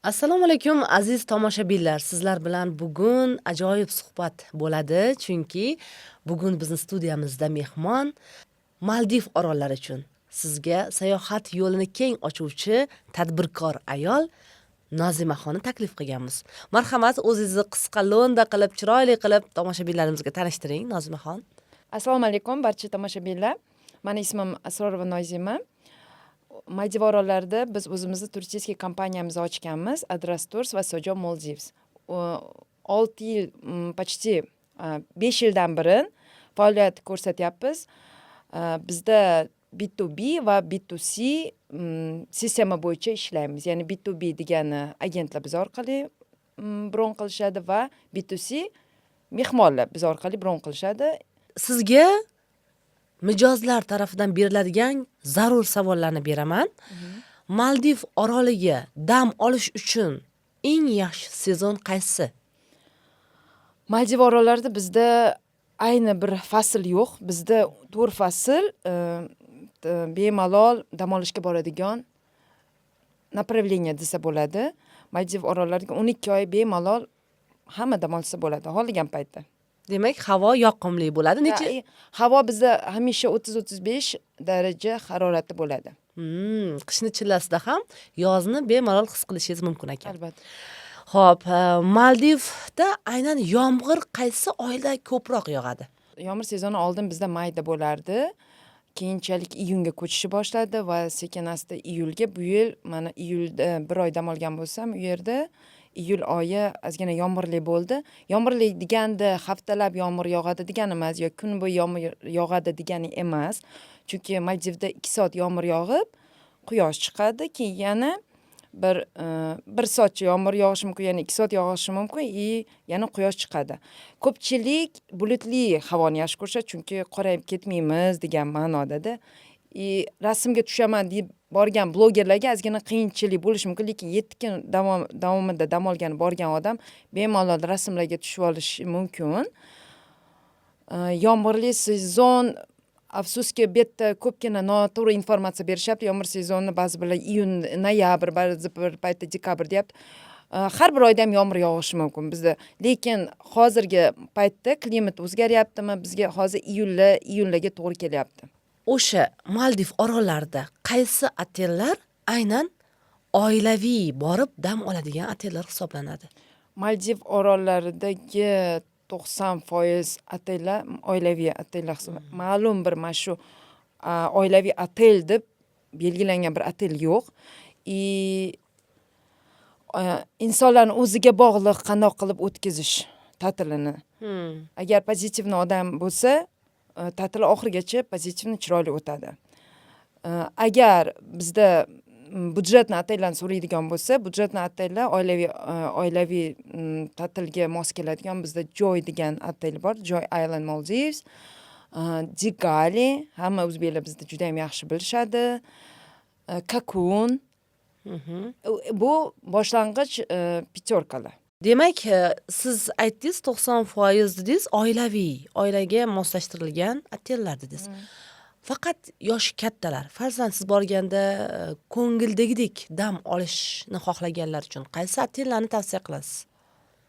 Assalomu alaykum aziz tomoshabinlar. Sizlar bilan bugun ajoyib suhbat bo'ladi, chunki bugun bizning studiyamizda mehmon Maldiv orollari uchun sizga sayohat yo'lini keng ochuvchi tadbirkor ayol Nozimaxonni taklif qilganmiz. Marhamat, o'zingizni qisqa lo'nda qilib, chiroyli qilib tomoshabinlarimizga tanishtiring, Nozimaxon. Assalomu alaykum barcha tomoshabinlar. Mani ismim Asrorova Nozima. Maldiv orollarida biz o'zimizni turistik kompaniyamizni ochganmiz. Adras Tours va Sojo Maldives. 6 yil, почти 5 yildan beri faoliyat ko'rsatyapmiz. Bizda B2B va B2C sistema bo'yicha ishlaymiz. Ya'ni B2B degani agentlar biz orqali bron qilishadi va B2C mehmonlar biz orqali bron qilishadi. Sizga mijozlar tarafidan beriladigan zarur savollarni beraman. Maldiv oroliga dam olish uchun eng yaxshi sezon qaysi? Maldiv orollarida bizda ayni bir fasl yo'q. Bizda 4 fasl bemalol dam olishga boradigan направление desa bo'ladi. Maldiv orollariga 12 oy bemalol hamma dam olsa bo'ladi xohlagan paytda. Demak, havo yoqimli bo'ladi. Necha? Havo bizda hamisha 30-35 daraja harorati bo'ladi. Qishni chillasida ham yozni bemalol his qilishingiz mumkin ekan. Albatta. Xo'p, Maldivda aynan yomg'ir qaysi oyda ko'proq yog'adi? Yomg'ir sezoni oldin bizda mayda bo'lardi. Keyinchalik iyunga ko'chishi boshladi va sekin-asta iyulga, bu yil mana iyulda bir oy dam olgan bo'lsam, u yerda iyul oyi ozgina yomg'irli bo'ldi. Yomg'irli deganda haftalab yomg'ir yog'adi degani emas, yoki kun bo'yi yomg'ir yog'adi degani emas. Chunki Maldivda 2 soat yomg'ir yog'ib, quyosh chiqadi, keyin yana bir soatcha yomg'ir yog'ishi mumkin, yana 2 soat yog'ishi mumkin, yana quyosh chiqadi. Ko'pchilik bulutli havoni yaxshi ko'rishadi, chunki qorayib ketmaymiz degan ma'nodada. Rasmga tushaman deb borgan blogerlarga ozgina qiyinchilik bo'lishi mumkin, lekin 7 kun davomida dam olgan borgan odam bemalol rasmlarga tushib olishi mumkin. Yomg'irli sezon, afsuski bu yerda ko'pgina noto'g'ri informatsiya berishyapti. Yomg'ir sezoni ba'zi birlar iyun, noyabr, ba'zi bir paytda dekabr deyapti. Har bir oyda ham yomg'ir yog'ishi mumkin bizda. Lekin hozirgi paytda klimat o'zgaryaptimi? Bizga hozir iyullarga to'g'ri kelyapti. O'sha Maldiv orollarida qaysi otellar aynan oilaviy borib dam oladigan otellar hisoblanadi? Maldiv orollaridagi 90% otellar oilaviy otellar hisoblanadi. Ma'lum bir mana shu oilaviy otel deb belgilangan bir otel yo'q. Insonlarning o'ziga bog'liq qanday qilib o'tkazish ta'tilini. Agar pozitivni odam bo'lsa, ta'til oxirigacha pozitivni chiroyli o'tadi. Agar bizda budjetni otellarni so'raydigan bo'lsa, budjetni otellar oilaviy ta'tilga mos keladigan bizda Joy degan otel bor, Joy Island Maldives, Digali, hamma o'zbeklar bizda juda ham yaxshi bilishadi. Cocoon. Bu boshlang'ich pyaterkalar. Demak, siz aytdingiz 90% dedingiz, oilaga moslashtirilgan otellar dedingiz. Faqat yoshi kattalar, farzand siz borganda ko'ngildagidek dam olishni xohlaganlar uchun qaysi otellarni tavsiya qilasiz?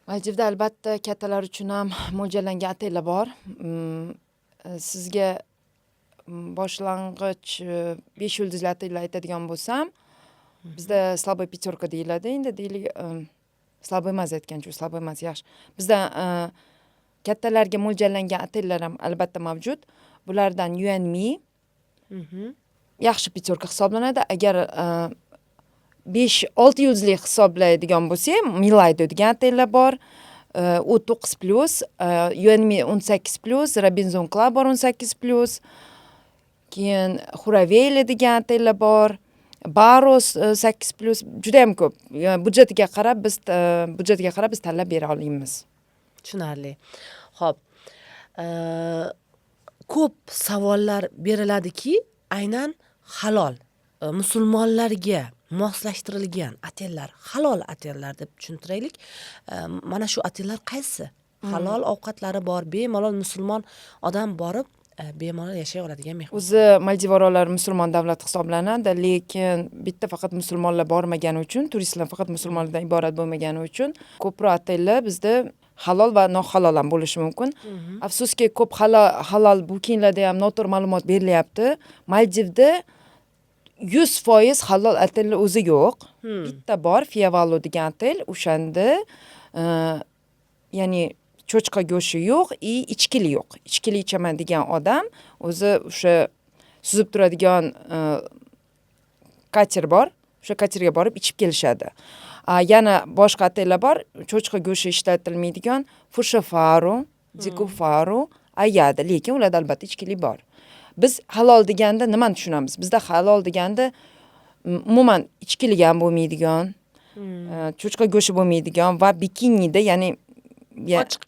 Maldivda albatta kattalar uchun ham mo'ljallangan otellar bor. Sizga boshlang'ich 5 yulduzli otellar aytadigan bo'lsam, bizda слабая пятерка deyiladi. Endi deylik, слабый emas aytgancha, слабый emas, yaxshi. Bizda kattalarga mo'ljallangan otellar ham albatta mavjud. Bulardan Yuanmi yaxshi pyaterka hisoblanadi. Agar 5-6 yulduzli hisoblaydigan bo'lsak, Milaydo degan otellar bor. U 9+, Yuanmi 18+, Robinson Club bor 18+. Keyin Huraveli degan otellar bor. Baros 8+, juda ham ko'p. Budjetiga qarab biz tanlab bera olamiz. Tushunarli. Xo'p. Ko'p savollar beriladiki, aynan halol musulmonlarga moslashtirilgan otellar, halol otellar deb tushuntiraylik. Mana shu otellar qaysi? Halol ovqatlari bor, bemalol musulmon odam borib bemalol yashay oladigan mehmon. O'zi Maldiv orollari musulmon davlat hisoblanadi, lekin bitta faqat musulmonlar bormagani uchun, turistlar faqat musulmonlardan iborat bo'lmagani uchun ko'proq otellar bizda halol va nohalol ham bo'lishi mumkin. Afsuski ko'p halol bookinglarda ham noto'g'ri ma'lumot berilyapti. Maldivda 100% halol otellar o'zi yo'q. Bitta bor, Fiavalu degan otel, o'shanda ya'ni cho'chqa go'shti yo'q, ichkili yo'q. Ichkili ichaman degan odam o'zi o'sha suzib turadigan kater bor. O'sha katerga borib ichib kelishadi. Yana boshqa otellar bor, cho'chqa go'shti ishlatilmaydigan Fushafaro, Dikufaro, Ayada, lekin ularda albatta ichkilik bor. Biz halol deganda nimani tushunamiz? Bizda halol deganda umuman ichkilik ham bo'lmaydigan, cho'chqa go'shti bo'lmaydigan va bikinida, ya'ni Ochiq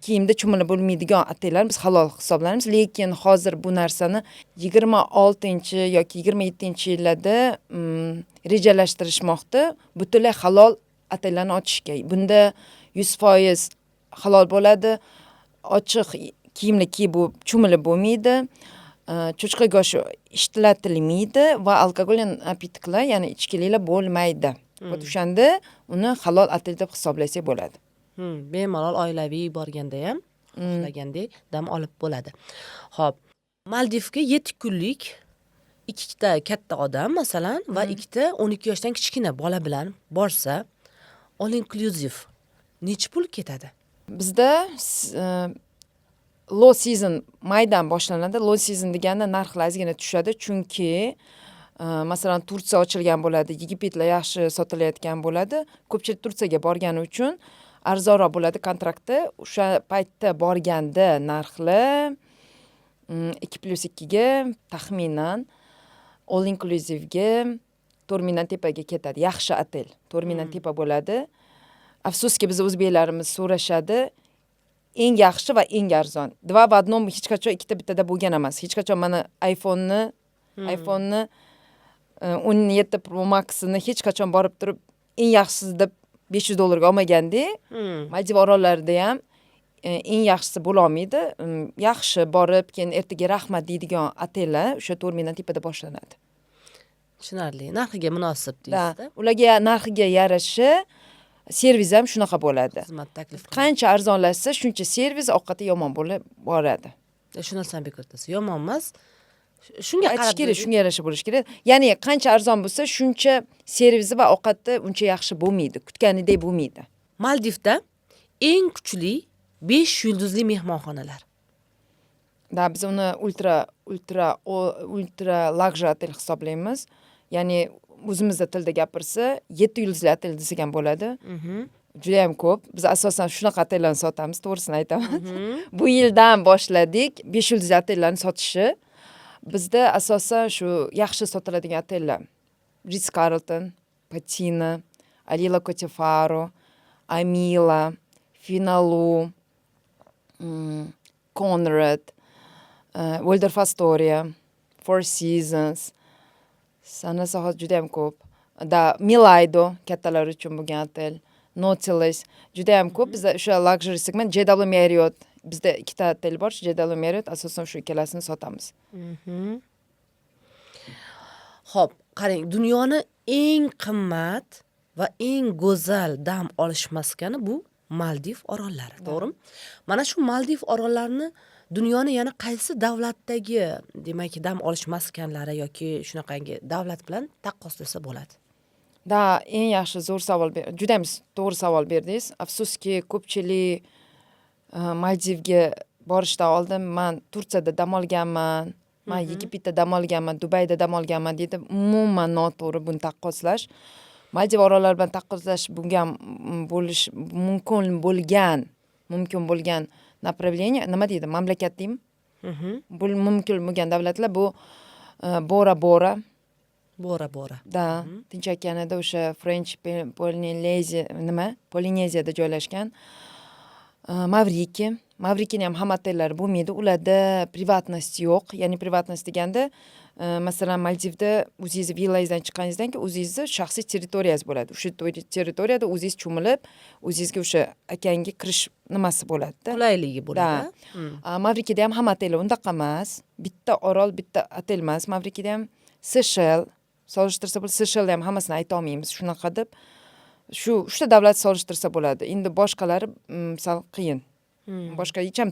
kiyimda cho'milib bo'lmaydigan otellar biz halol hisoblaymiz, lekin hozir bu narsani 26 yoki 27-yillarda rejalashtirishmoqda butunlay halol otellarni ochishga. Bunda 100% halol bo'ladi, ochiq kiyimli kiyib cho'milib bo'lmaydi, cho'chqa go'shti ishlatilmaydi va alkogol napitklar, ya'ni ichkiliklar bo'lmaydi. O'shanda uni halol otel deb hisoblasak bo'ladi. Bemalol oilaviy borganda ham xohlagandek dam olib bo'ladi. Xo'p, Maldivga 7 kunlik ikkita katta odam masalan va ikkita 12 yoshdan kichkina bola bilan borsa, all inclusive necha pul ketadi? Bizda low season maydan boshlanadi. Low season deganda narxlar ozgina tushadi, chunki masalan Tursiya ochilgan bo'ladi, Yigitlar yaxshi sotilayotgan bo'ladi. Ko'pchilik Tursiyaga borgani uchun arzonroq bo'ladi kontraktda. O'sha paytda borganda narxlar 2+2 ga taxminan all inclusive ga 4 mingdan tepaga ketadi. Yaxshi otel 4 mingdan tepa bo'ladi. Afsuski biz o'zbeklarimiz so'rashadi, eng yaxshi va eng arzon. Dva v одном hech qachon ikkita bittada bo'lgan emas. Hech qachon mana iPhone'ni 17 Pro Max'ni hech qachon borib turib eng yaxshisi deb $500 ga olmaganda, Maldiv orollarida ham eng yaxshisi bo'la olmaydi. Yaxshi borib, keyin ertaga rahmat deydigan otellar o'sha 4 mingdan tepada boshlanadi. Tushunarli. Narxiga munosib deysiz-da. Ularga narxiga yarasha servis ham shunaqa bo'ladi. Xizmat taklif qiladi. Qancha arzonlashsa, shuncha servis, ovqati yomon bo'lib boradi. Shuni ham bekor yomon emas. Shunga qarab kerak, shunga yarasha bo'lishi kerak. Ya'ni qancha arzon bo'lsa, shuncha servisi va ovqati uncha yaxshi bo'lmaydi, kutganidek bo'lmaydi. Maldivda eng kuchli 5 yulduzli mehmonxonalar. Biz uni ultra luxury otel hisoblaymiz. Ya'ni o'zimizda tilda gapirsa 7 yulduzli otel desak ham bo'ladi. Juda ham ko'p. Biz asosan shunaqa otellarni sotamiz, to'g'risini aytaman. Bu yildan boshladik 5 yulduzli otellarni sotishni. Bizda asosan shu yaxshi sotiladigan otellar. Ritz-Carlton, Patina, Alila Cotifaro, Amila, Finalu, Conrad, Waldorf Astoria, Four Seasons, sanasa hozir juda ham ko'p. Milaido kattalar uchun bo'lgan otel, Nautilus, juda ham ko'p. Bizda o'sha luxury segment, JW Marriott, bizda ikkita otel bor, JW Marriott, asosan shu ikkalasini sotamiz. Xo'p, qarang, dunyoni eng qimmat va eng go'zal dam olish maskani bu Maldiv orollari, to'g'rimi? Mana shu Maldiv orollarini dunyoni yana qaysi davlatdagi, demak, dam olish maskanlari yoki shunaqangi davlat bilan taqqoslasa bo'ladi? Eng yaxshi zo'r savol, juda ham to'g'ri savol berdingiz. Afsuski, ko'pchilik Maldivga borishdan oldin men Turkiyada dam olganman, men Yigitda dam olganman, Dubayda dam olganman deydi. Umuman noto'g'ri buni taqqoslash. Maldiv orollari bilan taqqoslash bunga bo'lish mumkin bo'lgan направление, nima deydi, mamlakat deymi? Bu mumkin bo'lgan davlatlar bu Bora Bora. Tinch okeanida o'sha French Polineziyada joylashgan. Mavrikini ham hamma otellari bo'lmaydi. Ularda privatnost yo'q. Ya'ni privatnost deganda, masalan, Maldivda o'zingiz villangizdan chiqqaningizdan keyin o'zingizni shaxsiy territoriyangiz bo'ladi. O'sha territoriyada o'zingiz cho'milib, o'zingizga o'sha okeanga kirish nimasi bo'ladi-da. Qulayligi bo'ladi. Mavrikida ham hamma otellar undaqa emas. Bitta orol, bitta otel emas. Mavrikida ham Seychell, solishtirsa bo'lsa, Seychellda ham hammasini ayta olmaymiz shunaqa deb. Uchta davlat solishtirsa bo'ladi. Endi boshqalari sal qiyin. Boshqa hecham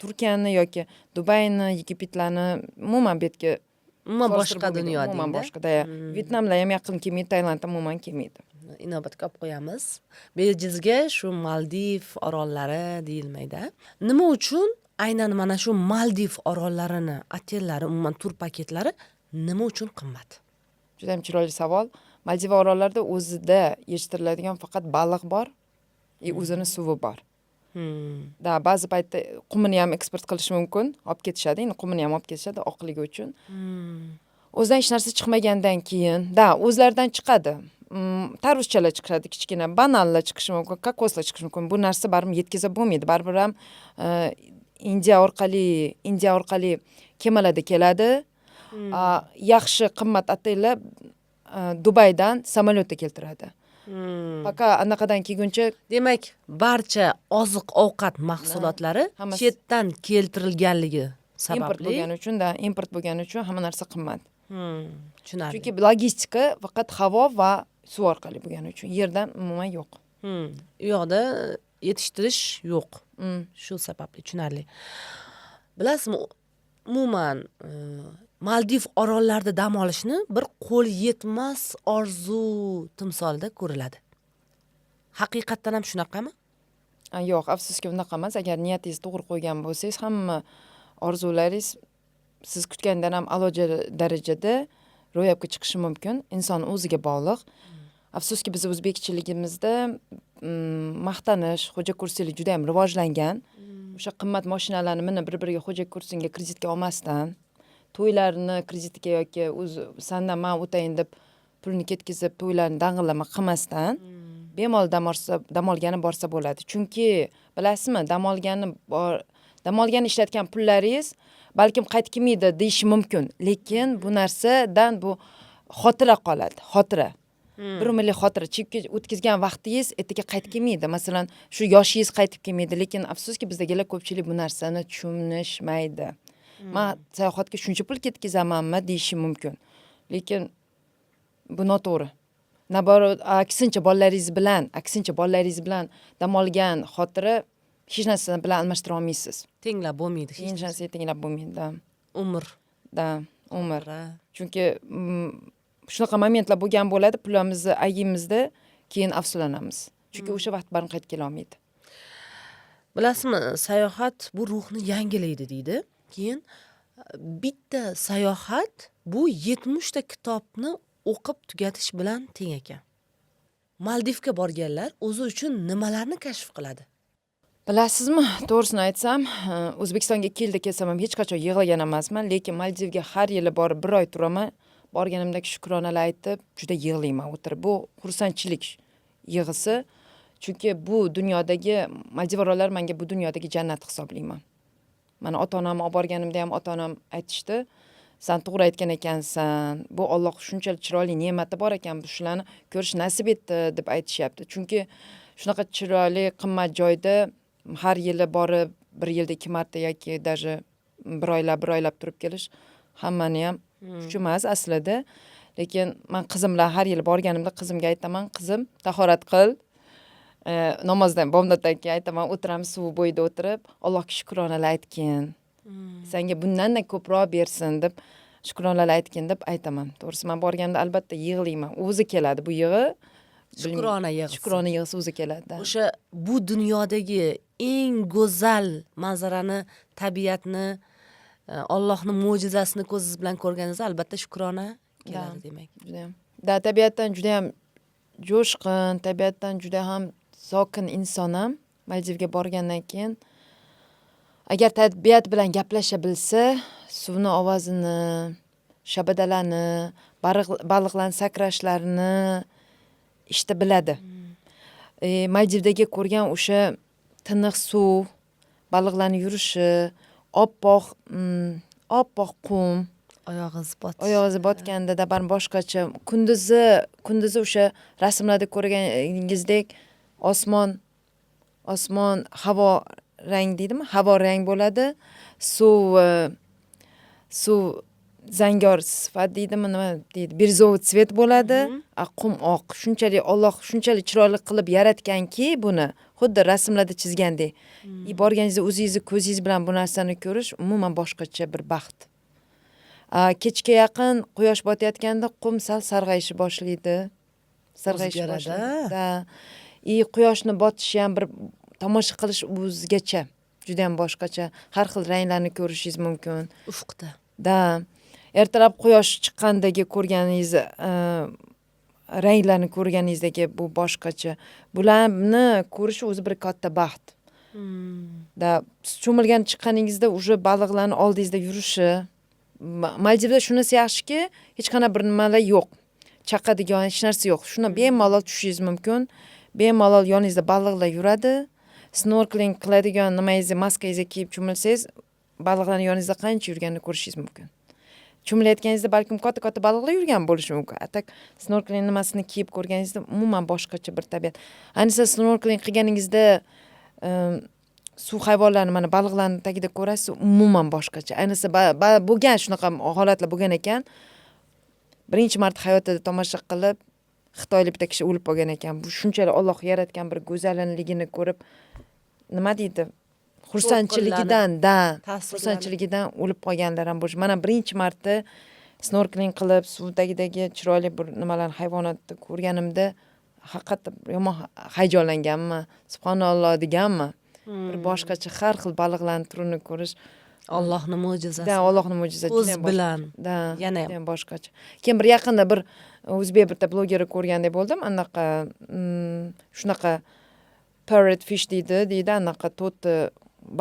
Turkiyani yoki Dubayni, Yegiptlarni umuman betga Umuman boshqa dunyo umuman deydi. boshqa. Vyetnamlar ham yaqin kelmaydi, Tailand ham umuman kelmaydi. Inobatga olib qo'yamiz. Bejizga shu Maldiv orollari deyilmaydi. Nima uchun aynan mana shu Maldiv orollarini, otellari, umuman tur paketlari nima uchun qimmat? Juda ham chiroyli savol. Maldiv orollarida o'zida yetishtiriladigan faqat baliq bor, o'zini suvi bor. Ba'zi paytda qumini ham eksport qilish mumkin, olib ketishadi. Endi qumini ham olib ketishadi oqligi uchun. O'zidan hech narsa chiqmagandan keyin, o'zlaridan chiqadi. Tarvuzchalar chiqadi, kichkina bananlar chiqishi mumkin, kokoslar chiqishi mumkin. Bu narsa baribir yetkazib bo'lmaydi. Baribir ham Indiya orqali kemalarda keladi. Yaxshi qimmat otellar Dubaydan samolyotda keltiradi. Faqat anaqadan kelguncha, Demak, barcha oziq-ovqat mahsulotlari chetdan keltirilganligi import sababli bo'lgani uchun hamma narsa qimmat. Tushunarli. Chunki logistika faqat havo va suv orqali bo'lgani uchun, yerdan umuman yo'q. U yoqda yetishtirish yo'q. Shu sababli tushunarli. Bilasizmi, umuman Maldiv orollarida dam olishni bir qo'l yetmas orzu timsolida ko'riladi. Haqiqatdan ham shunaqami? Yo'q, afsuski unaqa emas. Agar niyatingizni to'g'ri qo'ygan bo'lsangiz, hamma orzularingiz siz kutgandan ham a'lo darajada ro'yobga chiqishi mumkin. Inson o'ziga bog'liq. Afsuski biz o'zbekchiligimizda maqtanish, xo'jako'rsinlik juda ham rivojlangan. O'sha qimmat mashinalarni minib bir-biriga xo'jako'rsinga kreditga olmasdan, to'ylarni kreditga yoki sandan men o'tayin deb pulni ketkizib to'ylarni dang'illama qilmasdan bemalol dam olgani borsa bo'ladi. Chunki bilasizmi, dam olgani ishlatgan pullaringiz balkim qaytib kelmaydi deyish mumkin, lekin bu narsadan bu xotira qoladi, xotira. Bir umrlik xotira. Chunki o'tkazgan vaqtingiz ertaga qaytib kelmaydi. Masalan, shu yoshingiz qaytib kelmaydi, lekin afsuski bizdagilar ko'pchilik bu narsani tushunishmaydi. Men sayohatga shuncha pul ketkazamanmi deyishi mumkin. Lekin bu noto'g'ri. Aksincha bolalaringiz bilan dam olgan xotira hech narsa bilan almashtira olmaysiz. Tenglab bo'lmaydi. Hech narsa tenglab bo'lmaydi. Umr. Umr. Chunki shunaqa momentlar bo'lgan bo'ladi, pulimizni ayimizda, keyin afsuslanamiz. Chunki o'sha vaqt baribir qaytib kela olmaydi. Bilasizmi, sayohat bu ruhni yangilaydi deydi. Keyin bitta sayohat bu 70 ta kitobni o'qib tugatish bilan teng ekan. Maldivga borganlar o'zi uchun nimalarni kashf qiladi? Bilasizmi, to'g'risini aytsam, O'zbekistonga kelsam ham hech qachon yig'lagan emasman, lekin Maldivga har yili borib 1 oy turaman. Borganimdagi shukronalar aytib, juda yig'layman o'tirib. Bu xursandchilik yig'isi. Chunki bu dunyodagi Maldiv orollari menga bu dunyodagi jannat hisoblayman. Mana ota-onamni olib borganimda ham ota-onam aytishdi, "Sen to'g'ri aytgan ekansan. Bu Alloh shunchalik chiroyli ne'mati bor ekan, shularni ko'rish nasib etdi" deb aytishyapti. Chunki shunaqa chiroyli, qimmat joyda har yili borib, 1 yilda 2 marta yoki даже 1 oylab turib kelish hammani ham kuch emas aslida. Lekin men qizim bilan har yil borganimda qizimga aytaman, "Qizim, tahorat qil." Namozdan, bomdoddan keyin aytaman, o'tiramiz suv bo'yida o'tirib, Allohga shukronalar aytgin. Senga bundan-da ko'proq bersin deb shukronalar aytgin deb aytaman. To'g'risi, men borganimda albatta yig'layman. O'zi keladi bu yig'i. Shukrona yig'isi. Shukrona yig'isi o'zi keladi. O'sha bu dunyodagi eng go'zal manzarani, tabiatni, Allohning mo'jizasini ko'zingiz bilan ko'rganingizda albatta shukrona keladi demak. Juda ham. Tabiatdan juda ham jo'shqin, tabiatdan juda ham sokin inson ham Maldivga borgandan keyin agar tabiat bilan gaplasha bilsa, suvni ovozini, shabadalarni, baliqlarning sakrashlarini biladi. Maldivdagi ko'rgan o'sha tiniq suv, baliqlarning yurishi, oppoq oppoq qum, Oyog'ingiz botish. oyog'ingiz botganda dabar boshqacha. Kunduzi o'sha rasmlarda ko'rganingizdek osmon havo rang deydimi? Havo rang bo'ladi. Suv zangor sifat deydimi, nima deydi? Birzovi svet bo'ladi. Qum oq. Alloh shunchalik chiroyli qilib yaratganki, buni xuddi rasmlarda chizgandek. Borganingizda o'zingizni ko'zingiz bilan bu narsani ko'rish umuman boshqacha bir baxt. Kechga yaqin quyosh botayotganda qum sal sarg'ayishni boshlaydi. O'zgaradi. Quyoshni botishi ham bir tomosha qilish o'zgacha, juda ham boshqacha. Har xil ranglarni ko'rishingiz mumkin. Ufqda. Ertalab quyosh chiqqandagi ko'rganingiz ranglarni ko'rganingizdagi bu boshqacha. Bularni ko'rish o'zi bir katta baxt. Cho'milgan chiqqaningizda уже baliqlarni oldingizda yurishi. Maldivda shunisi yaxshiki, hech qanaqa bir nimalar yo'q. Chaqadigan hech narsa yo'q. Shuni bemalol tushishingiz mumkin. Bemalol yoningizda baliqlar yuradi. Snorkeling qiladigan nimangizni, maskangizni kiyib cho'milsangiz, baliqlarning yoningizda qancha yurganini ko'rishingiz mumkin. Cho'milayotganingizda balkim katta baliqlar yurgan bo'lishi mumkin. Atak snorkeling nimasini kiyib ko'rganingizda umuman boshqacha bir tabiat. Ayniqsa snorkeling qilganingizda suv hayvonlarini, mana baliqlarning tagida ko'rasiz, umuman boshqacha. Ayniqsa bo'lgan shunaqa holatlar bo'lgan ekan. Birinchi marta hayotida tomosha qilib, xitoylik bitta kishi o'lib qolgan ekan. Bu shunchalik Alloh yaratgan bir go'zalligini ko'rib, nima deydi? Xursandchiligidan o'lib qolganlar ham bo'lish. Mana birinchi marta snorkeling qilib, suv tagidagi chiroyli bir nimalarni, hayvonotni ko'rganimda haqiqatda yomon hayajonlanganman. Subhanalloh deganman. Bir boshqacha har xil baliqlarning turini ko'rish Allohning mo'jizasi. Allohning mo'jizasi. Ko'z bilan. Yana ham boshqacha. Keyin bir yaqinda bir o'zbek bitta blogeri ko'rgandek bo'ldim. Anaqa shunaqa parrotfish deydi, anaqa to'ti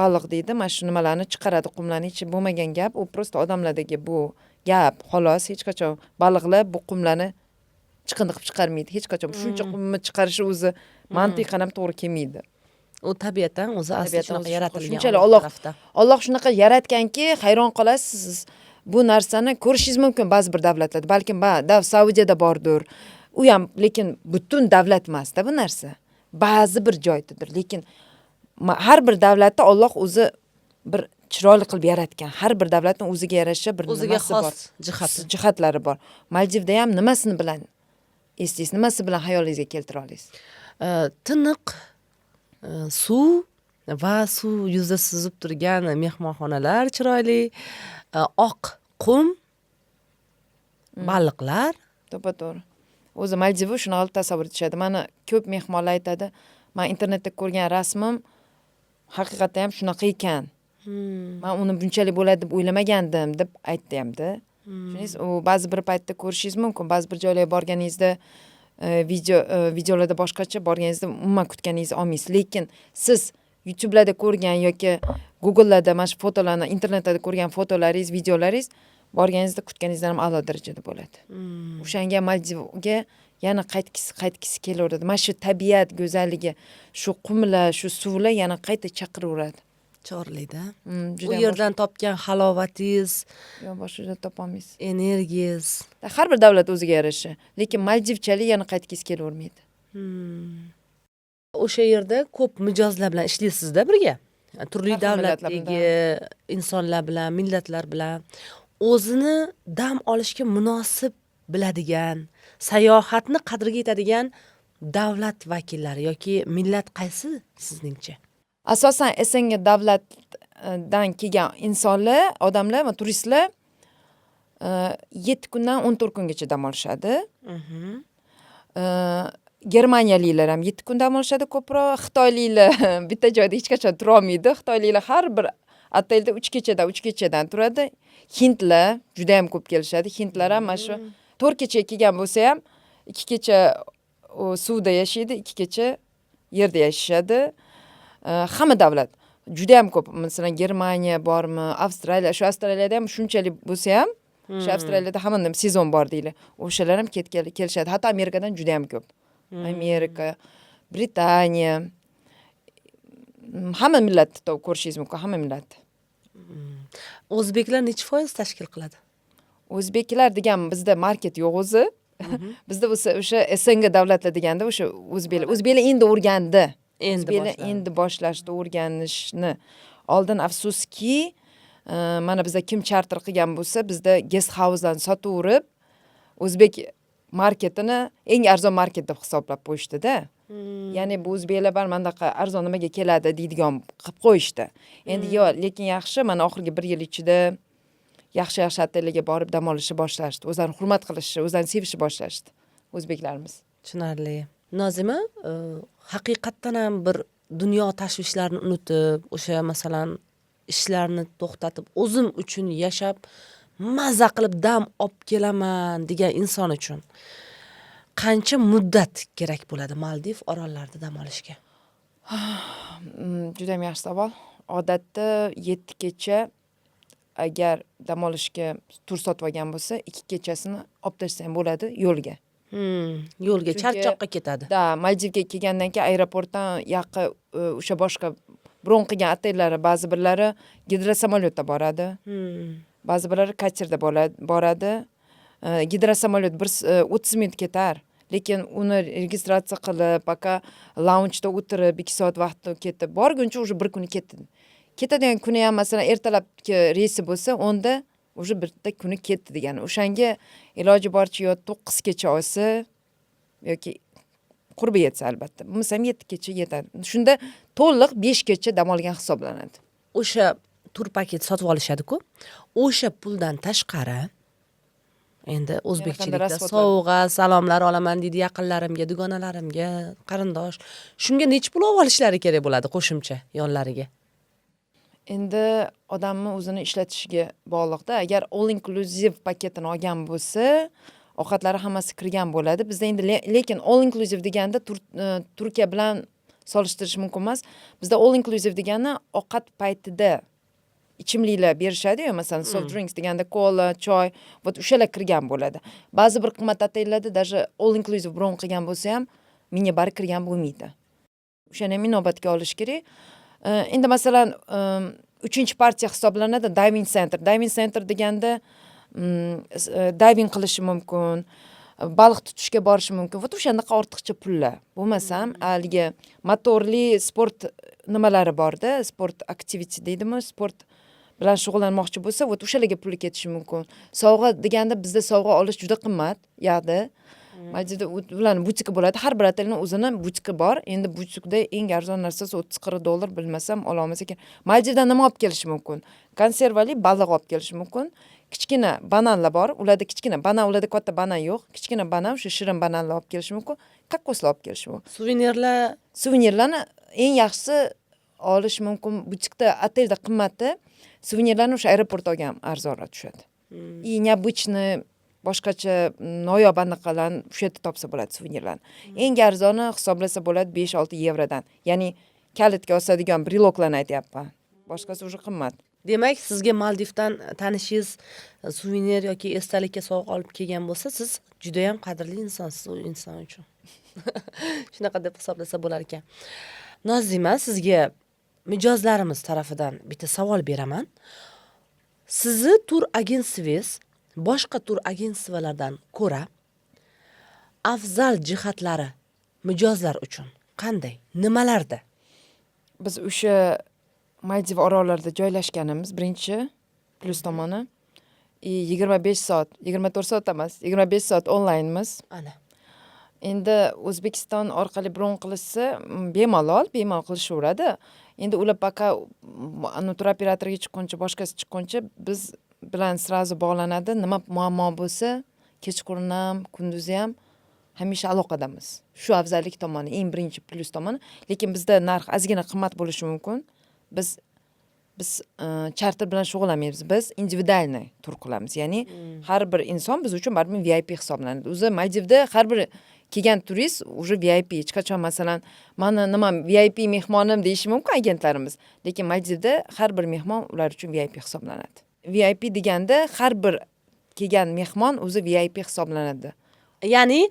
baliq deydi. Mana shu nimalarni chiqaradi, qumlarning ichi bo'lmagan gap. U prosta odamlardagi bu gap, xolos. Hech qachon baliqlar bu qumlarni chiqindi qilib chiqarmaydi. Hech qachon shuncha qumni chiqarishi o'zi mantiqan ham to'g'ri kelmaydi. U tabiatan o'zi asli shunaqa yaratilgan. Shunchalik Alloh shunaqa yaratganki, hayron qolasiz. Bu narsani ko'rishingiz mumkin ba'zi bir davlatlarda. Balkim Saudiyada bordir. U ham lekin butun davlat emas-da bu narsa. Ba'zi bir joydadir. Lekin har bir davlatda Alloh o'zi bir chiroyli qilib yaratgan. Har bir davlatning o'ziga yarasha bir nimasi bor. Jihatlari bor. Maldivda ham nimasini bilan eslaysiz, nimasi bilan hayolingizga keltira olasiz? Tiniq suv va suv yuzida suzib turgan mehmonxonalar chiroyli, oq qum, baliqlar. To'g'ri. O'zi Maldiva shuni olib tasavvur etishadi. Mana ko'p mehmonlar aytadi, men internetda ko'rgan rasmim haqiqatda ham shunaqa ekan. Men uni bunchalik bo'ladi deb o'ylamagandim deb aytdi hamda. U ba'zi bir paytda ko'rishingiz mumkin, ba'zi bir joylarga borganingizda videolarda boshqacha, borganingizda umuman kutganingizni olmaysiz. Lekin siz YouTube'larda ko'rgan yoki Google'larda mana shu fotolarni, internetda ko'rgan fotolaringiz, videolaringiz borganingizda kutganingizdan ham a'lo darajada bo'ladi. O'shanga Maldivaga yana qaytgisi kelaveradi. Mana shu tabiat go'zalligi, shu qumlar, shu suvlar yana qayta chaqiraveradi. Chorlaydi. U yerdan topgan halovatingiz, boshqa yerda topolmaysiz. Energiyangiz. Har bir davlat o'ziga yarasha, lekin Maldivchalik yana qaytgisi kelavermaydi. O'sha yerda ko'p mijozlar bilan ishlaysiz-da birga. Turli davlatdagi insonlar bilan, millatlar bilan o'zini dam olishga munosib biladigan, sayohatni qadriga yetadigan davlat vakillari yoki millat qaysi sizningcha? Asosan SNG davlatdan kelgan insonlar, odamlar va turistlar 7 kundan 14 kungacha dam olishadi. Germaniyaliklar ham 7 kun dam olishadi ko'proq. Xitoyliklar bitta joyda hech qachon tura olmaydi. Xitoyliklar har bir otelda 3 kechadan turadi. Hindlar juda ham ko'p kelishadi. Hindlar ham mana shu 4 kecha kelgan bo'lsa ham 2 kecha suvda yashaydi, 2 kecha yerda yashashadi. Hamma davlat juda ham ko'p. Masalan, Germaniya bormi, Avstraliya, shu Avstraliyada ham shunchalik bo'lsa ham, shu Avstraliyada hamma sezon bor deydi. O'shalar ham kelishadi. Hatto Amerikadan juda ham ko'p. Amerika, Britaniya, hamma millatni ko'rishingiz mumkin, hamma millatni. O'zbeklar necha foiz tashkil qiladi? O'zbeklar degan bizda market yo'q o'zi. Bizda o'sha SNG davlatlar deganda o'sha o'zbeklar endi o'rgandi. O'zbeklar endi boshlashdi o'rganishni. Oldin afsuski, mana bizda kim charter qilgan bo'lsa, bizda guest house'larni sotaverib, o'zbek marketini eng arzon market deb hisoblab qo'yishdi-da. Ya'ni bu o'zbeklar bar mandaqa arzon nimaga keladi deydigan qilib qo'yishdi. Endi lekin yaxshi, mana oxirgi 1 yil ichida yaxshi otellarga borib dam olishni boshlashdi. O'zlarini hurmat qilishni, o'zlarini sevishni boshlashdi o'zbeklarimiz. Tushunarli. Nozima, haqiqatdan ham bir dunyo tashvishlarini unutib, o'sha masalan ishlarni to'xtatib, o'zim uchun yashab, maza qilib dam olib kelaman degan inson uchun qancha muddat kerak bo'ladi Maldiv orollarida dam olishga? Juda ham yaxshi savol. Odatda 7 kecha agar dam olishga tur sotib olgan bo'lsa, 2 kechasini olib tashlasa ham bo'ladi yo'lga. Yo'lga charchoqqa ketadi. Da, Maldivga kelgandan keyin aeroportdan yaqin o'sha boshqa bron qilgan otellari ba'zi birlari gidrosamolyotda boradi. Ba'zi birlari katerda boradi. Gidrosamolyot 30 minut ketar. Lekin uni registratsiya qilib, aka lounjda o'tirib 2 soat vaqtda ketib, borguncha уже 1 kun ketdi. Ketadigan kuni ham masalan ertalabki reysi bo'lsa, onda уже bitta kuni ketdi degani. O'shanga iloji boricha yo 9 kecha olsa yoki qurbi yetsa albatta. Bo'lmasa ham 7 kecha yetadi. Shunda to'liq 5 kecha dam olgan hisoblanadi. O'sha tur paket sotib olishadi-ku. O'sha puldan tashqari endi o'zbekchilikda sovg'a, salomlar olaman deydi yaqinlarimga, dugonalarimga, qarindosh. Shunga necha pul olib olishlari kerak bo'ladi qo'shimcha yonlariga? Endi odamni o'zini ishlatishiga bog'liqda. Agar all inclusive paketini olgan bo'lsa, ovqatlari hammasi kirgan bo'ladi. Bizda endi lekin all inclusive deganda Turkiya bilan solishtirish mumkin emas. Bizda all inclusive degani ovqat paytida ichimliklar berishadi-yu, masalan, soft drinks deganda kola, choy, o'shalar kirgan bo'ladi. Ba'zi bir qimmat otellarda даже all inclusive bron qilgan bo'lsa ham minibar kirgan bo'lmaydi. O'shani ham inobatga olish kerak. Endi masalan, 3-partiya hisoblanadi diving center. Diving center deganda diving qilishi mumkin, baliq tutishga borishi mumkin. O'shanaqa ortiqcha pullar. Bo'lmasam, haligi motorli sport nimalari borda, sport activity deydimi, sport bilan shug'ullanmoqchi bo'lsa, o'shalarga puli ketishi mumkin. Sovg'a deganda bizda sovg'a olish juda qimmat, yoqdi. Maldivda ularning butiki bo'ladi. Har bir otelning o'zini butiki bor. Endi butikda eng arzon narsasi $30-40 bilmasam ola olmasa kerak. Maldivdan nima olib kelish mumkin? Konservali baliq olib kelish mumkin. Kichkina bananlar bor. Ularda kichkina banan, ularda katta banan yo'q. Kichkina banan, o'sha shirin bananlar olib kelish mumkin. Qo'qqoslar olib kelish mumkin. Suvenirlarni eng yaxshisi olish mumkin. Butikda, otelda qimmati, suvenirlarni o'sha aeroportda olgan arzonroq tushadi. И необычный boshqacha noyob anaqalarni o'sha yerda topsa bo'ladi suvenirlarni. Eng arzoni hisoblasa bo'ladi 5-6 yevrodan. Ya'ni kalitga osadigan briloklarni aytyapman. Boshqasi o'sha qimmat. Demak, sizga Maldivdan tanishingiz suvenir yoki esdalikka sovg'a olib kelgan bo'lsa, siz juda ham qadrli insonsiz u inson uchun. Shunaqa deb hisoblasa bo'lar ekan. Nozima, sizga mijozlarimiz tarafidan bitta savol beraman. Sizni tur agentstvingiz boshqa tur agentstvalardan ko'ra afzal jihatlari mijozlar uchun qanday? Nimalarda? Biz o'sha Maldiv orollarida joylashganimiz birinchi plus tomoni 25 soat, 24 soat emas, 25 soat onlaynmiz. Ana. Endi O'zbekiston orqali bron qilishsa bemalol qilishaveradi. Endi ular baqa tur operatoriga chiqquncha, boshqasi chiqquncha biz bilan srazu bog'lanadi. Nima muammo bo'lsa, kechqurun ham, kunduzi ham hamisha aloqadamiz. Shu afzallik tomoni, eng birinchi plus tomoni. Lekin bizda narx ozgina qimmat bo'lishi mumkin. Biz charter bilan shug'ullanmaymiz. Biz individualniy tur qilamiz. Ya'ni har bir inson biz uchun baribir VIP hisoblanadi. O'zi Maldivda har bir kelgan turist уже VIP. Hech qachon masalan, mana nima VIP mehmonim deyishi mumkin agentlarimiz. Lekin Maldivda har bir mehmon ular uchun VIP hisoblanadi. VIP deganda har bir kelgan mehmon o'zi VIP hisoblanadi. Ya'ni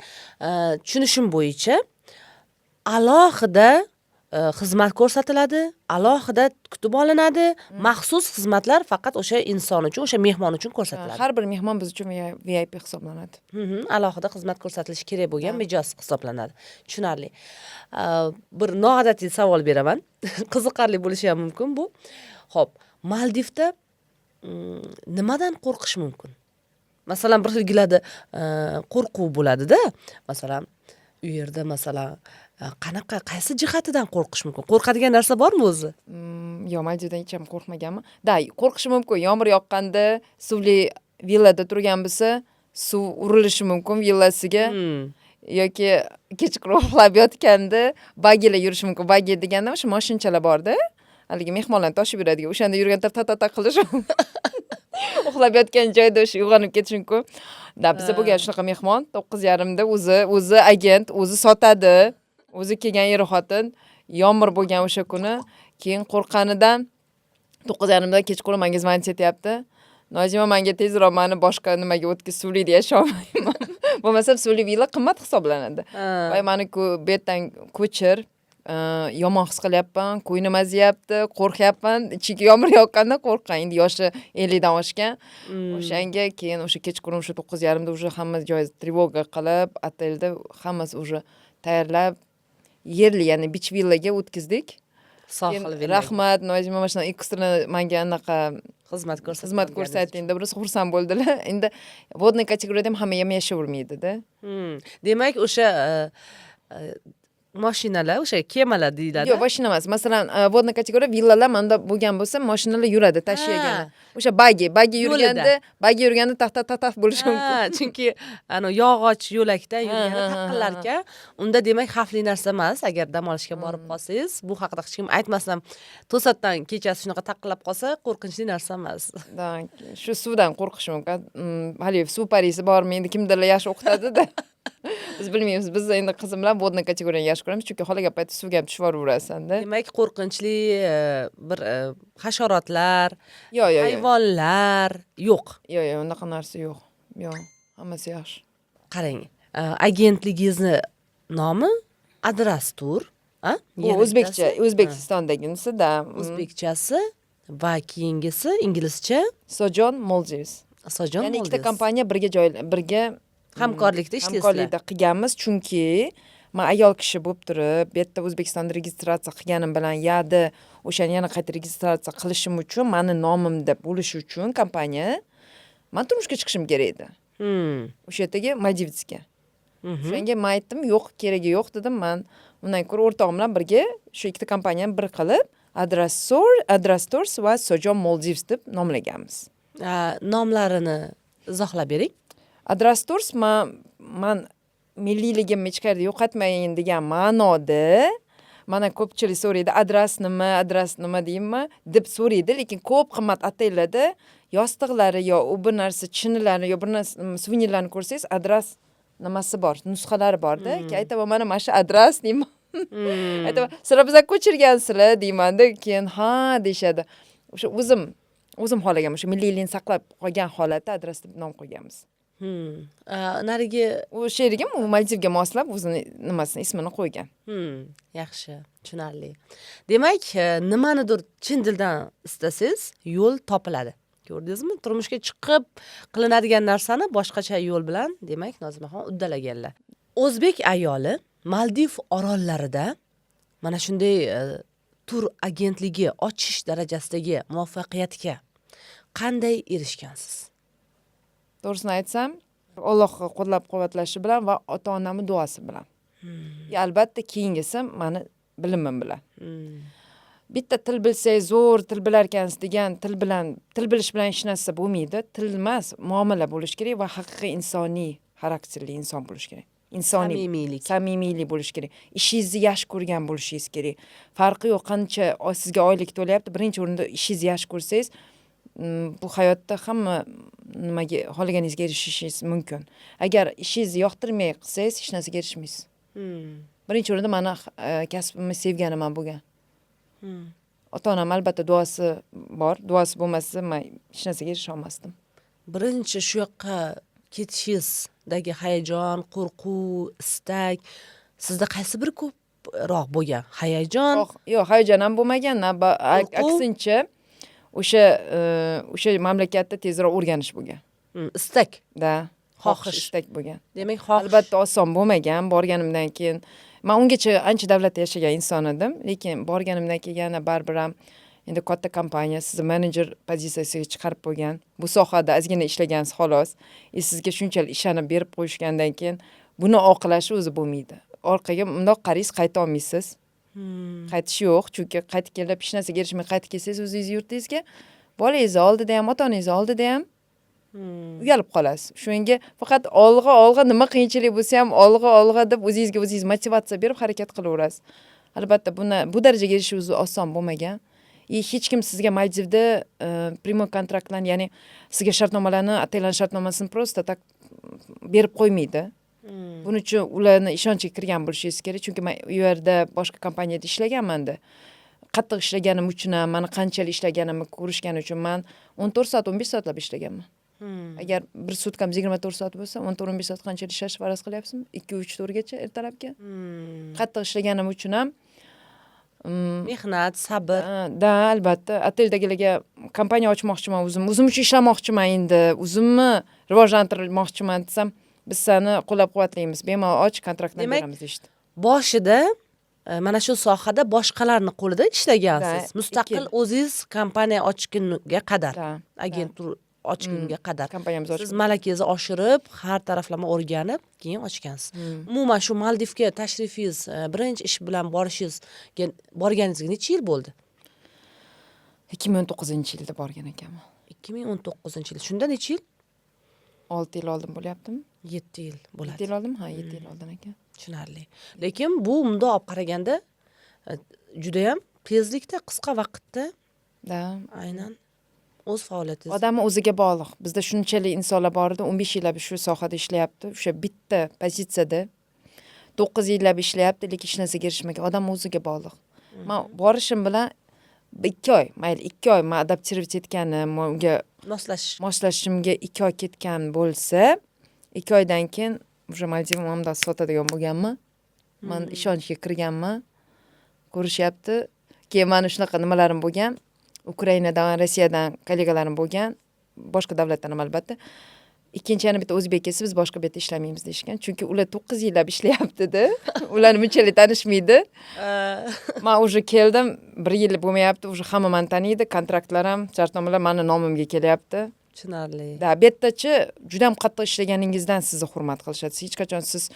tushunishim bo'yicha alohida xizmat ko'rsatiladi, alohida kutib olinadi, maxsus xizmatlar faqat o'sha inson uchun, o'sha mehmon uchun ko'rsatiladi. Har bir mehmon biz uchun VIP hisoblanadi. Alohida xizmat ko'rsatilishi kerak bo'lgan mijoz hisoblanadi. Tushunarli. Bir noodatiy savol beraman. Qiziqarli bo'lishi ham mumkin bu. Xo'p, Maldivda nimadan qo'rqish mumkin? Masalan, bir xilgilarda qo'rquv bo'ladida. Masalan, u yerda masalan qaysi jihatidan qo'rqish mumkin? Qo'rqadigan narsa bormi o'zi? Yo'q, Maldivdan hech ham qo'rqmaganman. Qo'rqish mumkin. Yomg'ir yoqqanda, suvli villada turgan bo'lsa, suv urilishi mumkin villasiga. Yoki kechqurun uxlab yotganda bagilar yurishi mumkin. Bagi deganda o'sha mashinchalar bor-da. Haligi mehmonlarni tashib yuradigan. O'shanda yurganda ta qilish uxlab yotgan joyda o'sha uyg'onib ketish mumkin. Bizda bo'lgan shunaqa mehmon 9:30da o'zi agent, o'zi sotadi, o'zi kelgan er-xotin yomg'ir bo'lgan o'sha kuni, keyin qo'rqqanidan 9:30da kechqurun menga zvonit etyapti. Nozima, menga tezroq meni boshqa nimaga o'tkiz, suvlida yasholmayman. Bo'lmasa suvli villa qimmat hisoblanadi. Voy, meni bu yerdan ko'chir. Yomon his qilyapman, ko'nglim aziyapti, qo'rqyapman. Ichiga yomg'ir yoqqanda qo'rqqan. Endi yoshi 50 dan oshgan. O'shanga keyin o'sha kechqurun o'sha 9:30da уже hamma joy trevoga qilib, otelda hammasi уже tayyorlab, yerli, ya'ni beach villaga o'tkazdik. Sohil villa. Rahmat, Nozima, mana shunday ekstra menga anaqa xizmat ko'rsatdingda, biroz xursand bo'ldilar. Endi vodniy kategoriyada ham hamma ham yashavermaydi-da. Demak, o'sha mashinalar, o'sha kemalar deyiladi. Yo'q, mashina emas. Masalan, vodniy kategoriya villalar manda bo'lgan bo'lsa, mashinalar yuradi, tashiyagani. O'sha bagi yurganda taxt bo'lishi mumkin. Chunki yog'och yo'lakda yurganda taqillarkan, unda demak xavfli narsa emas. Agar dam olishga borib qolsangiz, bu haqida hech kim aytmasam, to'satdan kechasi shunaqa taqillab qolsa, qo'rqinchli narsa emas. Shu suvdan qo'rqish mumkin. Hali suv parisi bormi, endi kimdirlar yaxshi o'qitadi-da. Biz bilmaymiz. Biz endi qizim bilan vodniy kategoriyani yaxshi ko'ramiz, chunki xolaga paytda suvga ham tushib yuraverasan-da. Demak, qo'rqinchli bir hasharotlar, yo'q. hayvonlar yo'q. Yo'q, unaqa narsa yo'q. Yo'q, hammasi yaxshi. Qarang, agentligingizni nomi Adrastur, Bu o'zbekcha, O'zbekistondaginisi-da. O'zbekchasi va keyingisi inglizcha Sojon Maldives. Sojon Ya'ni Maldives. ikkita kompaniya birga hamkorlikda ishlaysizlar. Hamkorlikda qilganmiz, chunki men ayol kishi bo'lib turib, bu yerda O'zbekistonda registratsiya qilganim bilan yadi o'shani yana qayta registratsiya qilishim uchun, meni nomimda bo'lishi uchun kompaniya, men turmushga chiqishim kerak edi. O'sha yerdagi Maldivsga. Shunga men aytdim, yo'q, keragi yo'q dedim. Men undan ko'ra o'rtog'im bilan birga shu ikkita kompaniyani bir qilib, Adrastors va Sojon Maldives deb nomlaganmiz. Nomlarini izohlab bering. Adrastors man milliyligimni hech qayerda yo'qotmayin degan ma'noda, mana ko'pchilik so'raydi, adras nima deymi deb so'raydi, lekin ko'p qimmat otellarda yostiqlari yo u bir narsa chinilari yo bir narsa suvenirlarni ko'rsangiz, adras nimasi bor, nusxalari bor-da. Keyin aytaman, mana shu adras deyman. Aytaman, sizlar bizga ko'chirgansizlar deymanda, keyin ha deyshadi. O'sha o'zim xohlagan, o'sha milliylikni saqlab qolgan holatda adras deb nom qo'yganmiz. Narigi o'sha yerga Maldivga moslab o'zini nimasini ismini qo'ygan. Yaxshi, tushunarli. Demak, nimanidir chin dildan istasangiz, yo'l topiladi. Ko'rdingizmi? Turmushga chiqib qilinadigan narsani boshqacha yo'l bilan, demak, Nozimaxon uddalaganlar. O'zbek ayoli Maldiv orollarida mana shunday tur agentligi ochish darajasidagi muvaffaqiyatga qanday erishgansiz? To'g'risini aytsam, Alloh qo'llab-quvvatlashi bilan va ota-onamning duosi bilan. Albatta keyingisi meni bilimim bilan. Bitta til bilsangiz zo'r til bilarkansiz degan til bilish bilan hech narsa bo'lmaydi. Til emas, muomala bo'lish kerak va haqiqiy insoniy xarakterli inson bo'lish kerak. Insoniy, samimiylik bo'lish kerak. Ishingizni yaxshi ko'rgan bo'lishingiz kerak. Farqi yo'q, qancha sizga oylik to'layapti, birinchi o'rinda ishingizni yaxshi ko'rsangiz, bu hayotda hamma nimaga xohlaganingizga erishishingiz mumkin. Agar ishingizni yoqtirmay qilsangiz, hech narsaga erishmaysiz. Birinchi o'rinda meni kasbimni sevganim ham bo'lgan. Ota-onam albatta duosi bor. Duosi bo'lmasa, men hech narsaga erisha olmasdim. Birinchi shu yoqqa ketishingizdagi hayajon, qo'rquv, istak sizda qaysi biri ko'proq bo'lgan? Hayajon, Yo'q, hayajon ham bo'lmagan, Qo'rquv? aksincha o'sha o'sha mamlakatda tezroq o'rganish bo'lgan. istak, Da, Xohish. istak bo'lgan. demak xohish. Albatta oson bo'lmagan. Borganimdan keyin men ungacha ancha davlatda yashagan inson edim, lekin borganimdan keyin yana baribir ham endi katta kompaniya sizni menejer pozitsiyasiga chiqarib qo'ygan. Bu sohada ozgina ishlagansiz xolos. Sizga shunchalik ishonib berib qo'yishgandan keyin buni oqlashi o'zi bo'lmaydi. Orqaga bundoq qaraysiz, qayta olmaysiz. Qaytish yo'q, chunki qaytib kelib hech narsaga erishmay qaytib kelsangiz o'zingiz yurtingizga, bolangizni oldida ham, ota-onangizni oldida ham uyalib qolasiz. Shunga faqat olg'a nima qiyinchilik bo'lsa ham olg'a deb o'zingizga o'zingiz motivatsiya berib harakat qilaverasiz. Albatta bu darajaga erishish o'zi oson bo'lmagan. Hech kim sizga Maldivda primoy kontraktlarni, ya'ni sizga shartnomalarni, ataylan shartnomasini prosta tak berib qo'ymaydi. Buning uchun ularni ishonchiga kirgan bo'lishingiz kerak, chunki men u yerda boshqa kompaniyada ishlaganman-da. Qattiq ishlaganim uchun ham, meni qanchalik ishlaganimni ko'rishgani uchun men 14 soat, 15 soatlab ishlaganman. Agar bir sutkam 24 soat bo'lsa, 14-15 soat qanchalik ishlash faraz qilyapsizmi? 2-3 turgacha ertalabga. Qattiq ishlaganim uchun ham mehnat, sabr. Da, albatta. Oteldagilarga kompaniya ochmoqchiman o'zim uchun ishlamoqchiman endi, o'zimni rivojlantirmoqchiman desam, biz seni qo'llab-quvvatlaymiz, bemalol och kontraktlar beramiz deyishdi. Boshida mana shu sohada boshqalarning qo'lida ishlagansiz. Da, Mustaqil o'zingiz kompaniya ochgunga qadar, Da, agentur ochgunga qadar. Kompaniyamiz Siz malakangizni oshirib, har taraflama o'rganib, keyin ochgansiz. Umuman shu Maldivga tashrifingiz, birinchi ish bilan borganingizga necha yil bo'ldi? 2019-yilda borgan ekanman. 2019-yil. Shunda necha yil? 6 yil oldin bo'lyaptimi? 7 yil 7 bo'ladi. yil oldimi? Ha, 7 yil oldin ekan. Tushunarli. Lekin bu bundoq olib qaraganda juda ham tezlikda, qisqa vaqtda Da. aynan o'z faoliyatingiz. Odamni o'ziga bog'liq. Bizda shunchalik insonlar bor edi, 15 yillab shu sohada ishlayapti, o'sha bitta pozitsiyada 9 yillab ishlayapti, lekin hech narsaga erishmagan. Odam o'ziga bog'liq. Men borishim bilan 2 oy, mayli 2 oy men adaptirovat etganim, unga moslashishimga 2 oy ketgan bo'lsa, 2 oydan keyin o'sha Maldiv mamda sotadigan bo'lganman. Men ishonchga kirganman. Ko'rishyapti. Keyin meni shunaqa nimalarim bo'lgan. Ukrainadan, Rossiyadan kollegalarim bo'lgan, boshqa davlatdan ham albatta. Ikkinchi yana bitta o'zbek kelsa, biz boshqa yerda ishlamaymiz deyishgan. Chunki ular 9 yillab ishlayapti-da. Ularni bunchalik tanishmaydi. Men уже keldim, 1 yil bo'lmayapti, уже hamma meni taniydi, kontraktlar ham, shartnomalar meni nomimga kelyapti. Tushunarli. Da, betdachi juda ham qattiq ishlaganingizdan sizni hurmat qilishadi. Hech qachon siz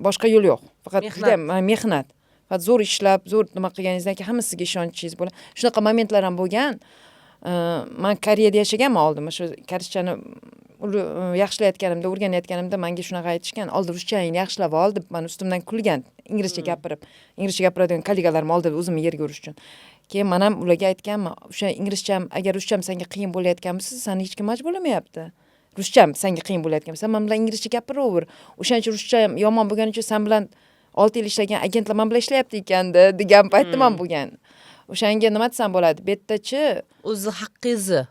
boshqa yo'l yo'q. Faqat juda ham mehnat. Faqat zo'r ishlab, zo'r nima qilganingizdan keyin hamma sizga ishonchingiz bo'ladi. Shunaqa momentlar ham bo'lgan. Men Koreyada yashaganman oldin, shu koreschani yaxshilayotganimda, o'rganayotganimda menga shunaqa aytishgan, "Oldin ruschangni yaxshilab ol" deb meni ustimdan kulgan, inglizcha gapirib. Inglizcha gapiradigan kollegalarim oldida o'zimni yerga urish uchun. Keyin men ham ularga aytganman, "O'sha inglizcham, agar ruscham senga qiyin bo'layotgan bo'lsa, seni hech kim majburlamayapti. Ruscham senga qiyin bo'layotgan bo'lsa, men bilan inglizcha gapiraver. O'shaning uchun ruscham yomon bo'lgani uchun sen bilan 6 yil ishlagan agentlar men bilan ishlayapti ekanda" degan paytda men bo'lgan. O'shanga nima desam bo'ladi? Betdachi o'zi haqqingizni.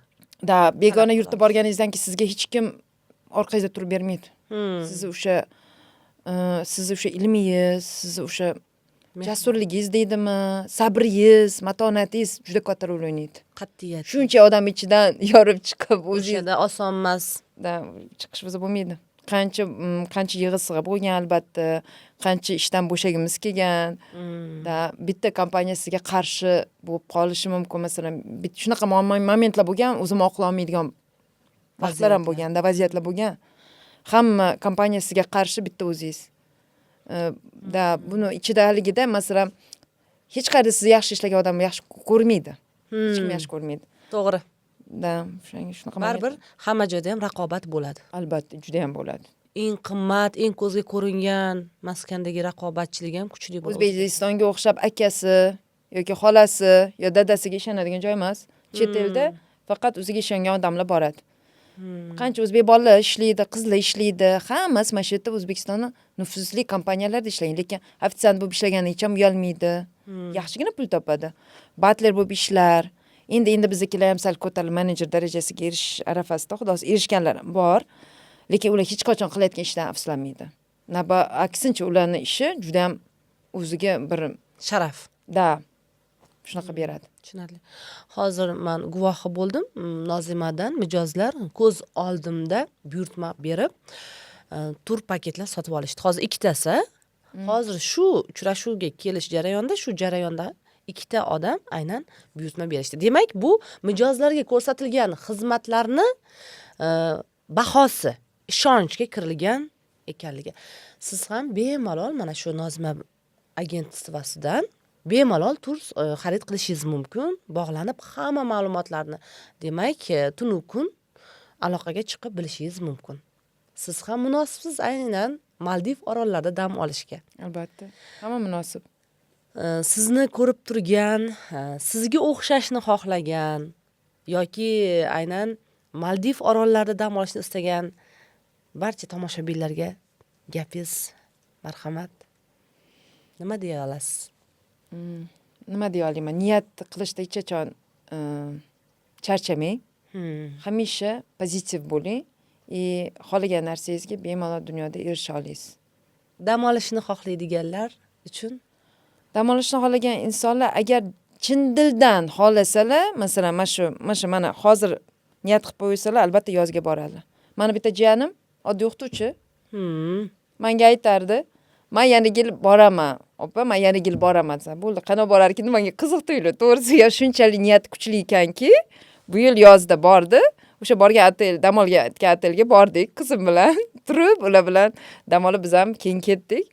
Da, begona yurtga borganingizdan keyin sizga hech kim orqangizda turib bermaydi. Sizni o'sha ilmingiz, sizni o'sha jasurligingiz deydimi, sabringiz, matonatingiz juda katta rol o'ynaydi. Qat'iyat. Shuncha odam ichidan yorib chiqib O'shanda oson emas. Da, chiqish biza bo'lmaydi. Qancha yig'i-sig'i bo'lgan albatta, qancha ishdan bo'shagimiz kelgan. Da, bitta kompaniya sizga qarshi bo'lib qolishi mumkin, masalan, shunaqa momentlar bo'lgan, o'zim oqla olmaydigan vaqtlar ham bo'lgan, vaziyatlar bo'lgan. Hamma kompaniya sizga qarshi, bitta o'zingiz. Da, buni ichida haligida, masalan, hech qayerda sizni yaxshi ishlagan odamni yaxshi ko'rmaydi. Hech kim yaxshi ko'rmaydi. To'g'ri. Da, shunaqa. Baribir hamma joyda ham raqobat bo'ladi. Albatta, juda ham bo'ladi. Eng qimmat, eng ko'zga ko'ringan maskandagi raqobatchilik ham kuchli bo'ladi. O'zbekistonga o'xshab akasi yoki xolasi yo dadasiga ishonadigan joy emas. Chet elda faqat o'ziga ishongan odamlar boradi. Qancha o'zbek bolalar ishlaydi, qizlar ishlaydi, hammasi mana shu yerda O'zbekistonning nufuzli kompaniyalarida ishlaydi, lekin ofitsiant bo'lib ishlaganiga hech ham uyalmaydi. Yaxshigina pul topadi. Batler bo'lib ishlar. Endi biznikilar ham sal ko'tarilib menejer darajasiga erishish arafasida, xudosi erishganlar bor. Lekin ular hech qachon qilayotgan ishdan afsuslanmaydi. Aksincha ularning ishi juda ham o'ziga bir Sharaf. shunaqa beradi. Tushunarli. Hozir men guvohi bo'ldim Nozimadan mijozlar ko'z oldimda buyurtma berib tur paketlar sotib olishdi. Hozir ikkitasi. Hozir shu uchrashuvga kelish jarayonida, shu jarayonda ikkita odam aynan buyurtma berishdi. Demak, bu mijozlarga ko'rsatilgan xizmatlarni bahosi, ishonchga kirilgan ekanligi. Siz ham bemalol mana shu Nozima agentvasidan bemalol tur xarid qilishingiz mumkin. Bog'lanib hamma ma'lumotlarni, demak, tunu kun aloqaga chiqib bilishingiz mumkin. Siz ham munosibsiz aynan Maldiv orollarida dam olishga. Albatta. Hamma munosib. Sizni ko'rib turgan, sizga o'xshashni xohlagan yoki aynan Maldiv orollarida dam olishni istagan barcha tomoshabinlarga gapingiz, marhamat. Nima deya olasiz? Nima deya olaman? Niyat qilishda hech qachon charchamang. Hamisha pozitiv bo'ling. Xohlagan narsangizga bemalol dunyoda erisha olasiz. Dam olishni xohlaydiganlar uchun Dam olishni xohlagan insonlar agar chin dildan xohlasalar, masalan, mana hozir niyat qilib qo'ysalar, albatta yozga boradilar. Mana bitta jiyanim oddiy o'qituvchi. Menga aytardi, "Men yana yil boraman. Opa, men yana yil boraman" desa, bo'ldi, qana borarkin, menga qiziq tuyuldi. To'g'risi, shunchalik niyat kuchli ekanki, bu yil yozda bordi. O'sha borgan otel, dam olgan otelga bordik qizim bilan. Turib, ular bilan dam olib biz ham keyin ketdik.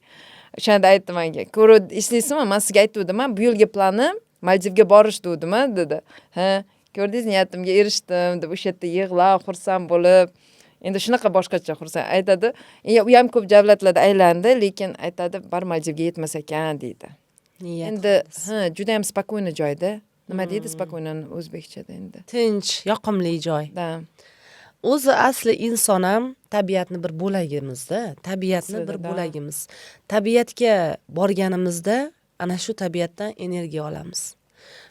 O'shanda aytdi menga, "Ko'rib, eslaysizmi? Men sizga aytdim, men bu yilgi planim Maldivga borish dedim", dedi. "Ha, ko'rdingiz, niyatimga erishdim" deb o'sha yerda yig'lab, xursand bo'lib, endi shunaqa boshqacha xursand. Aytadi, "U ham ko'p davlatlarda aylandi, lekin aytadi, bir Maldivga yetmas ekan", deydi. Endi juda ham spokойный joyda. Nima deydi spokойный o'zbekchada endi? Tinch, yoqimli joy. Da. O'zi asli inson ham tabiatni bir bo'lagimizda, tabiatni bir bo'lagimiz. Tabiatga borganimizda ana shu tabiatdan energiya olamiz.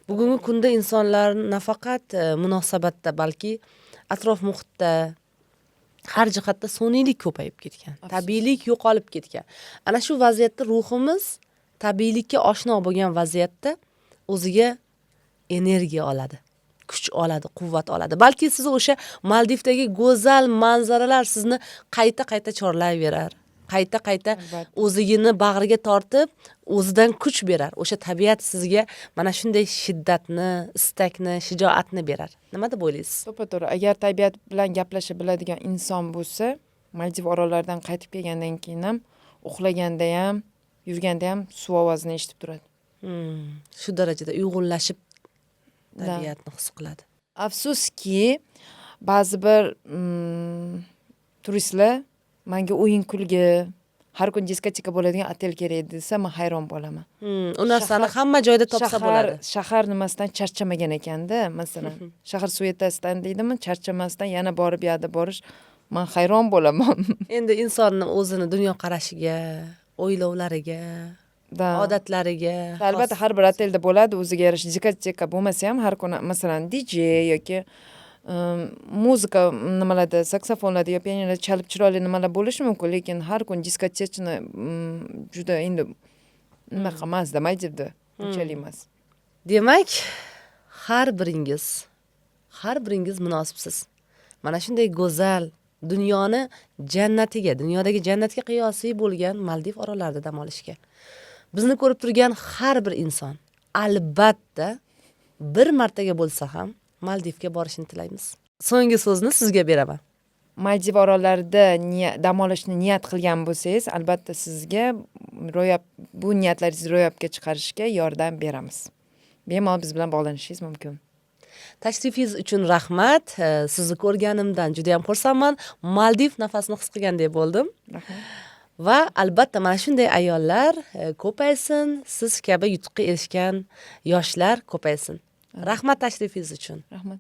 Bugungi kunda insonlar nafaqat munosabatda, balki atrof muhitda har jihatda sun'iylik ko'payib ketgan. Tabiiylik yo'qolib ketgan. Ana shu vaziyatda ruhimiz tabiiylikka oshno bo'lgan vaziyatda o'ziga energiya oladi. Kuch oladi, quvvat oladi. Balki siz o'sha Maldivdagi go'zal manzaralar sizni qayta chorlayverar. Qayta o'zigini bag'riga tortib, o'zidan kuch berar. O'sha tabiat sizga mana shunday shiddatni, istakni, shijoatni berar. Nima deb o'ylaysiz? To'g'ri, agar tabiat bilan gaplasha biladigan inson bo'lsa, Maldiv orollaridan qaytib kelgandan keyin ham, uxlaganda ham, yurganda ham suv ovozini eshitib turadi. Shu darajada uyg'unlashib tabiatni his qiladi. Afsuski, ba'zi bir turistlar menga o'yin kulgi, har kun diskoteka bo'ladigan otel kerak desa, men hayron bo'laman. U narsani hamma joyda topsa bo'ladi. Shahar nimasidan charchamagan ekanda, masalan, shahar suvetasidan deydimi, charchamasdan yana borib yerda borish, men hayron bo'laman. Endi insonning o'zini dunyo qarashiga, o'ylovlariga, odatlariga. Albatta har bir otelda bo'ladi, o'ziga yarasha diskoteka bo'lmasa ham har kuni masalan DJ yoki muzika nimalarda, saksofonlarda yoki pianinoda chalib chiroyli nimalar bo'lishi mumkin, lekin har kun diskotechani juda endi nima qilmas demaydi, unchalik emas. Demak, har biringiz munosibsiz. Mana shunday go'zal dunyoni jannatiga, dunyodagi jannatga qiyosiy bo'lgan Maldiv orollarida dam olishga. Bizni ko'rib turgan har bir inson albatta bir martaga bo'lsa ham Maldivga borishni tilaymiz. So'nggi so'zni sizga beraman. Maldiv orollarida dam olishni niyat qilgan bo'lsangiz, albatta sizga bu niyatlaringizni ro'yobga chiqarishga yordam beramiz. Bemalol biz bilan bog'lanishingiz mumkin. Tashrifingiz uchun rahmat. Sizni ko'rganimdan juda ham xursandman. Maldiv nafasini his qilgandek bo'ldim. Rahmat. Va albatta mana shunday ayollar ko'paysin, siz kabi yutuqqa erishgan yoshlar ko'paysin. Rahmat tashrifingiz uchun. Rahmat.